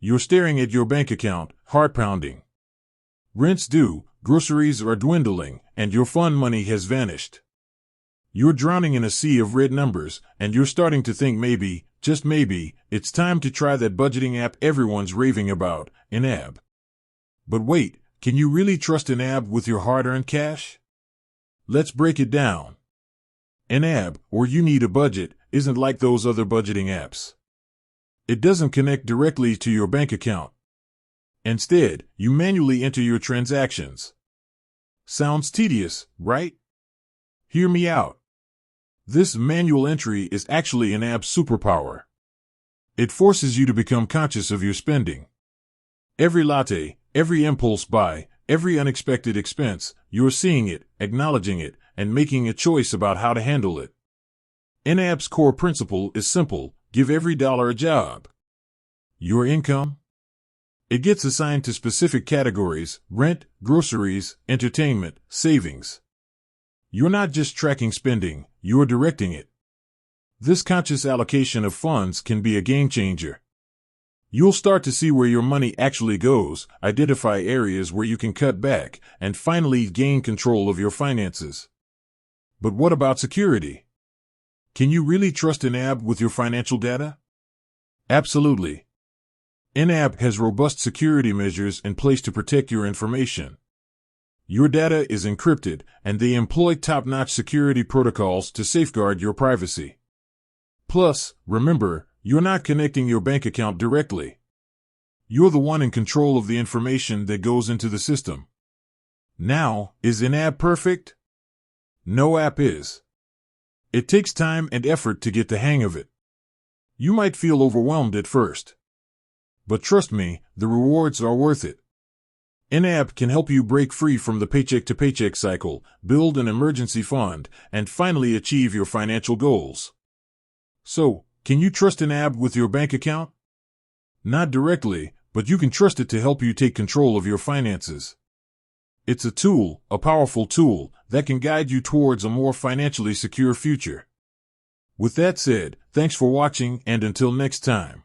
You're staring at your bank account, heart pounding. Rent's due, groceries are dwindling, and your fund money has vanished. You're drowning in a sea of red numbers, and you're starting to think maybe, just maybe, it's time to try that budgeting app everyone's raving about, YNAB. But wait, can you really trust YNAB with your hard-earned cash? Let's break it down. YNAB, or You Need a Budget, isn't like those other budgeting apps. It doesn't connect directly to your bank account. Instead, you manually enter your transactions. Sounds tedious, right? Hear me out. This manual entry is actually YNAB's superpower. It forces you to become conscious of your spending. Every latte, every impulse buy, every unexpected expense, you're seeing it, acknowledging it, and making a choice about how to handle it. YNAB's core principle is simple: give every dollar a job. Your income? It gets assigned to specific categories: rent, groceries, entertainment, savings. You're not just tracking spending, you're directing it. This conscious allocation of funds can be a game changer. You'll start to see where your money actually goes, identify areas where you can cut back, and finally gain control of your finances. But what about security? Can you really trust YNAB with your financial data? Absolutely. YNAB has robust security measures in place to protect your information. Your data is encrypted, and they employ top-notch security protocols to safeguard your privacy. Plus, remember, you're not connecting your bank account directly. You're the one in control of the information that goes into the system. Now, is YNAB perfect? No app is. It takes time and effort to get the hang of it. You might feel overwhelmed at first. But trust me, the rewards are worth it. YNAB can help you break free from the paycheck-to-paycheck cycle, build an emergency fund, and finally achieve your financial goals. So, can you trust YNAB with your bank account? Not directly, but you can trust it to help you take control of your finances. It's a tool, a powerful tool, that can guide you towards a more financially secure future. With that said, thanks for watching, and until next time.